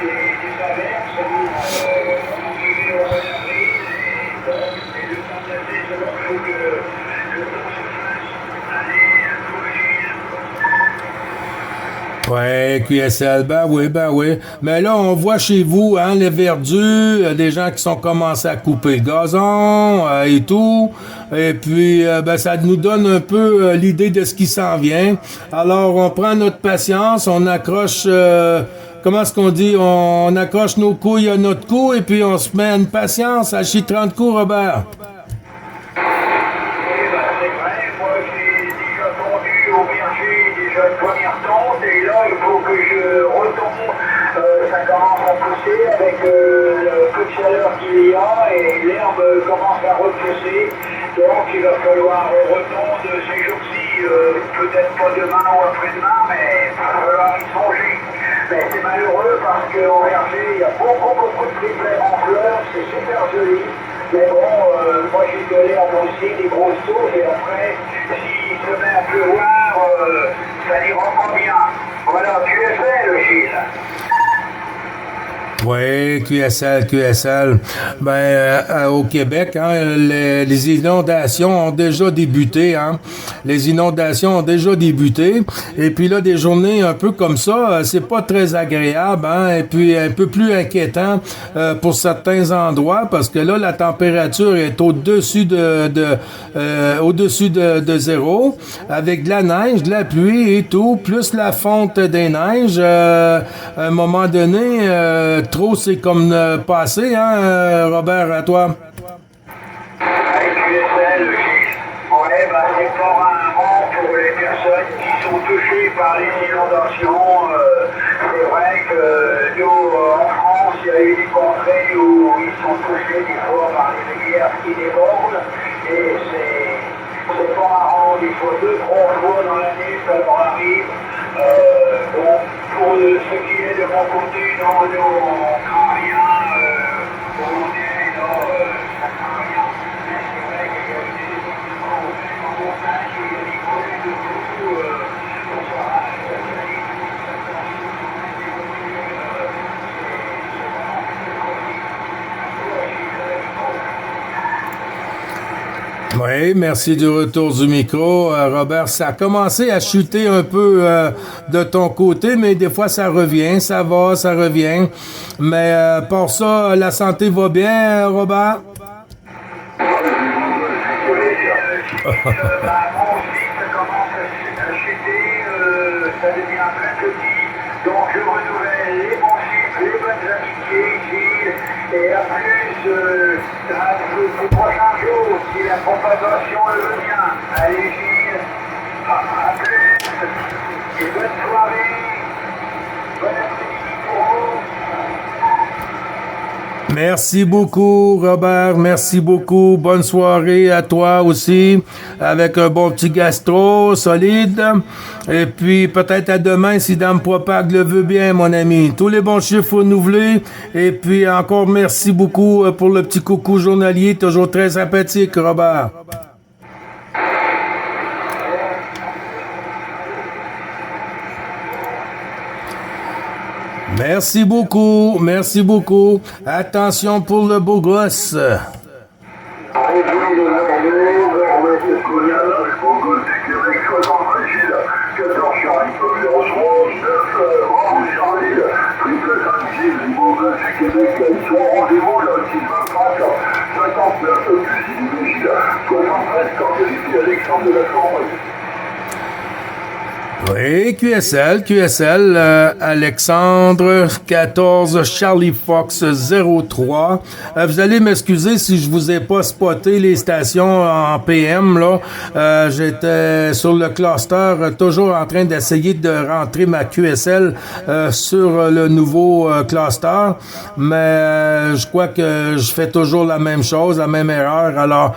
des averses. On va arriver au mois d'avril et le temps de l'été, c'est bon, il faut que le temps se fasse. Allez, à Ouais, QSL, ben oui. Mais là, on voit chez vous, hein, les verdus, des gens qui sont commencés à couper le gazon et tout. Et puis, ça nous donne un peu l'idée de ce qui s'en vient. Alors, on prend notre patience, on accroche, comment est-ce qu'on dit, on accroche nos couilles à notre cou et puis on se met une patience à chier 30 coups, Robert. au berger déjà une première tente et là il faut que je retombe, ça commence à pousser avec le peu de chaleur qu'il y a et l'herbe commence à repousser, donc il va falloir retomber ces jours-ci, peut-être pas demain ou après-demain, mais il va falloir y songer. Mais c'est malheureux parce qu'au berger il y a beaucoup de triplets en fleurs, c'est super joli. Mais bon, moi j'ai de l'herbe aussi, des grosses touffes, et après, s'il se met à pleuvoir, ça n'ira pas bien. Voilà, tu es fait, le Gilles. Oui, QSL. Au Québec, hein, les inondations ont déjà débuté, hein. Les inondations ont déjà débuté. Et puis là, des journées un peu comme ça, c'est pas très agréable, hein. Et puis un peu plus inquiétant pour certains endroits parce que là, la température est au-dessus de zéro, avec de la neige, de la pluie et tout, plus la fonte des neiges. À un moment donné, trop, c'est comme passé, hein, Robert, à toi? Avec QSL, ouais, c'est vraiment pour les personnes qui sont touchées par les inondations. C'est vrai que nous, en France, il y a eu des contrées où ils sont touchés des fois par les rivières qui débordent. Et c'est pas marrant, des fois 2-3 fois dans l'année, ça leur arrive. Bon, pour ce qui est de mon côté, non, nous, on craint rien. On est, non, ça craint rien. Mais c'est vrai qu'il y a eu des événements en montagne, il y a des problèmes de tout. Oui, merci du retour du micro, Robert. Ça a commencé à chuter un peu de ton côté, mais des fois ça revient, ça va, ça revient. Mais pour ça, la santé va bien, Robert? Mon cycle commence à chuter, ça devient très petit, donc je renouvelle les bons cycles, les bonnes amitiés, Gilles, et à plus, ces prochains jours, si la propagation le veut bien. Allez Gilles, à plus, et bonne soirée, bon après-midi pour vous. Merci beaucoup, Robert. Merci beaucoup. Bonne soirée à toi aussi, avec un bon petit gastro solide. Et puis, peut-être à demain, si Dame Propag le veut bien, mon ami. Tous les bons chiffres renouvelés. Et puis, encore merci beaucoup pour le petit coucou journalier. Toujours très sympathique, Robert. Merci beaucoup. Attention pour le beau gosse. Le beau gosse du Québec, 60 Gilles, 14 Québec, ils sont au rendez-vous, là, 6,25, 59 plus Illuminati, 73 quand Philippe Alexandre de la Corbeille. Oui, QSL, Alexandre 14, Charlie Fox 03. Vous allez m'excuser si je vous ai pas spoté les stations en PM, là. J'étais sur le cluster, toujours en train d'essayer de rentrer ma QSL sur le nouveau cluster, mais je crois que je fais toujours la même chose, la même erreur. Alors,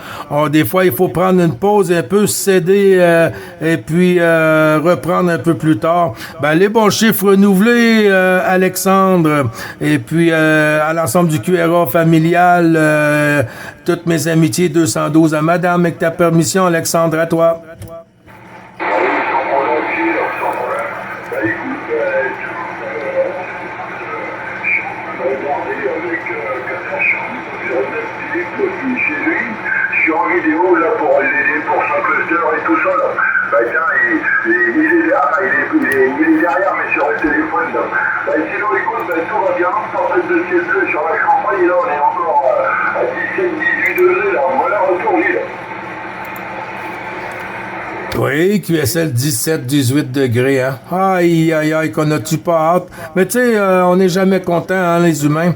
des fois, il faut prendre une pause, un peu céder et puis reprendre un peu plus tard. Ben, les bons chiffres renouvelés, Alexandre, et puis à l'ensemble du QRA familial, toutes mes amitiés 212 à madame, avec ta permission, Alexandre, à toi. Sans problème, Gilles, sans problème. Bah écoute, je suis regardé avec Philippe depuis chez lui. Je suis en vidéo là pour l'aider pour son cluster et tout ça là. Bah tiens, il est là, il est derrière mais sur le téléphone là. Bah sinon écoute, bah, tout va bien, tempête de ciel sur la Champagne, là on est encore à 17-18 degrés là. Voilà, retour Gilles. Oui, QSL 17-18 degrés, hein. Aïe, aïe, aïe, qu'on a-tu pas hâte. Mais tu sais, on n'est jamais content, hein, les humains.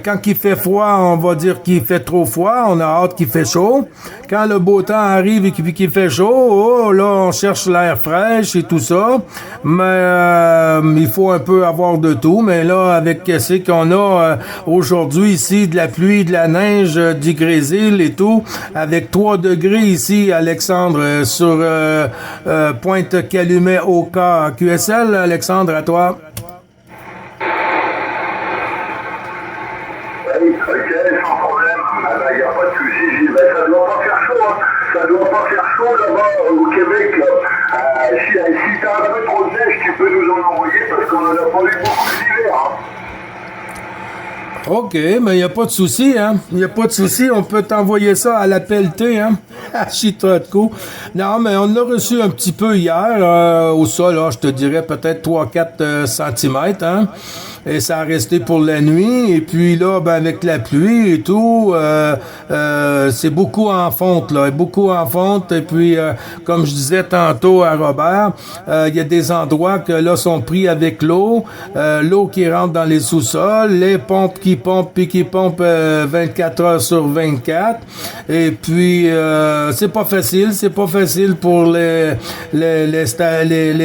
Quand il fait froid, on va dire qu'il fait trop froid, on a hâte qu'il fait chaud. Quand le beau temps arrive et qu'il fait chaud, oh, là, on cherche l'air fraîche et tout ça. Mais il faut un peu avoir de tout. Mais là, avec ce qu'on a aujourd'hui ici, de la pluie, de la neige, du grésil et tout, avec 3 degrés ici, Alexandre, sur Pointe-Calumet au cas QSL. Alexandre, à toi. Oui, ok, sans problème. Ah ben, y a pas de souci, Gilles. Ben, ça doit pas faire chaud, hein. Ça doit pas faire chaud là-bas au Québec. Si t'as un peu trop de neige, tu peux nous en envoyer parce qu'on en a pas eu beaucoup d'hiver, hein. OK, mais il n'y a pas de souci, hein. Il n'y a pas de souci, on peut t'envoyer ça à la pelletée, hein. Chitotko. Non, mais on l'a reçu un petit peu hier, au sol, là, je te dirais peut-être 3-4 centimètres, hein. Et ça a resté pour la nuit. Et puis là, ben, avec la pluie et tout, c'est beaucoup en fonte, là. Beaucoup en fonte. Et puis, comme je disais tantôt à Robert, il y a des endroits que là sont pris avec l'eau. L'eau qui rentre dans les sous-sols, les pompes qui pompent puis qui pompent 24 heures sur 24. Et puis, c'est pas facile pour les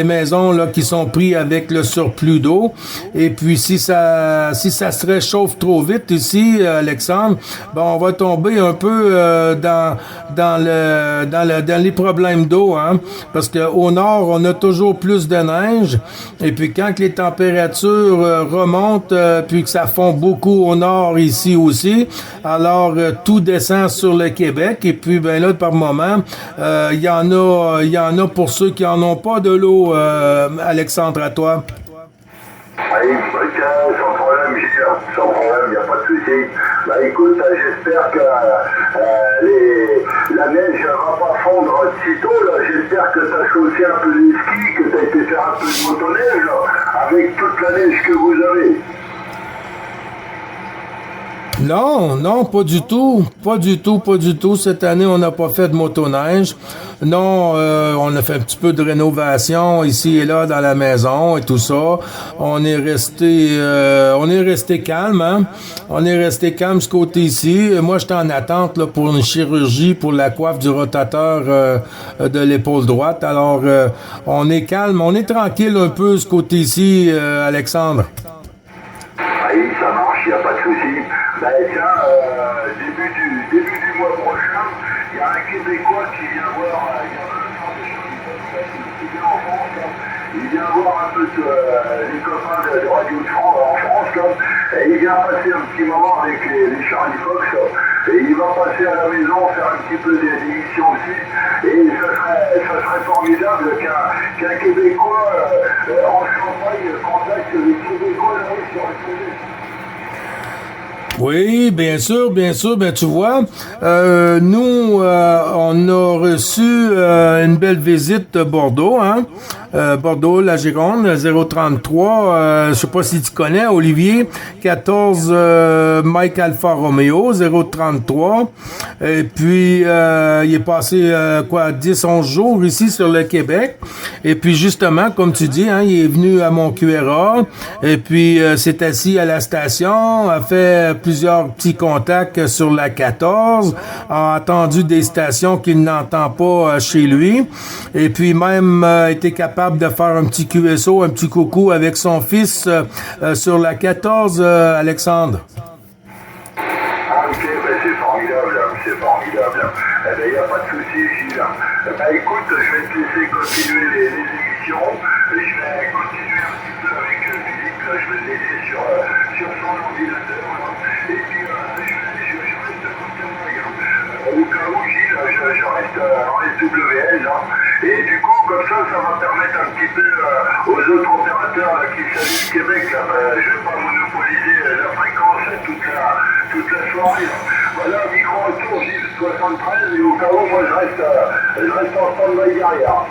maisons là qui sont pris avec le surplus d'eau. Et puis, si ça se réchauffe trop vite ici, Alexandre, ben on va tomber un peu dans les problèmes d'eau, hein, parce que au nord on a toujours plus de neige, et puis quand les températures remontent, puis que ça fond beaucoup au nord ici aussi, alors tout descend sur le Québec, et puis ben là par moment, il y en a pour ceux qui en ont pas de l'eau, Alexandre, à toi. Oui, ok, sans problème, Gilles, sans problème, il n'y a pas de souci. Bah écoute, j'espère que la neige ne va pas fondre sitôt, là. J'espère que tu as chaussé un peu les skis, que tu as été faire un peu de motoneige, là, avec toute la neige que vous avez. Non, pas du tout. Cette année, on n'a pas fait de motoneige. Non, on a fait un petit peu de rénovation ici et là dans la maison et tout ça. On est resté calme, hein. On est resté calme ce côté-ci. Moi, j'étais en attente là, pour une chirurgie pour la coiffe du rotateur de l'épaule droite. Alors, on est calme, on est tranquille un peu ce côté-ci, Alexandre. Oui, ça marche, il n'y a pas de souci. Ben tiens, début du mois prochain, il y a un Québécois qui vient voir, il y a un centre de Charlie qui vient en France, là. Il vient voir un peu les copains de Radio de France en France, là, et il vient passer un petit moment avec les Charlie Fox, là, et il va passer à la maison faire un petit peu d'émissions aussi, et ça serait formidable qu'un Québécois en Champagne contacte les Québécois là sur le TV. Oui, bien sûr, bien sûr. Ben, tu vois, nous, on a reçu une belle visite de Bordeaux, hein? Bordeaux, la Gironde, 033. Je sais pas si tu connais, Olivier, 14 Mike Alfa Romeo, 033. Et puis, il est passé, 10-11 jours ici sur le Québec. Et puis, justement, comme tu dis, hein, il est venu à mon QRA. Et puis, s'est assis à la station, a fait plusieurs petits contacts sur la 14, a entendu des stations qu'il n'entend pas chez lui, et puis même été capable de faire un petit QSO, un petit coucou avec son fils sur la 14, Alexandre. Ah ok, ben c'est formidable, hein, c'est formidable. Eh ben, il n'y a pas de souci, Gilles. Ben, écoute, je vais te laisser continuer les émissions. Je vais continuer un petit peu avec Philippe. Là, je vais le laisser sur son ordinateur. Là. Et puis, je reste concerné. Au cas où, Gilles, je reste en SWL. Là. Et du coup, comme ça va permettre un petit peu aux autres opérateurs là, qui s'agissent du Québec. Là, je ne vais pas monopoliser la fréquence toute la soirée. Là. Voilà, micro retour, Gilles, 73, et au cas où, moi, je reste en stand-by derrière.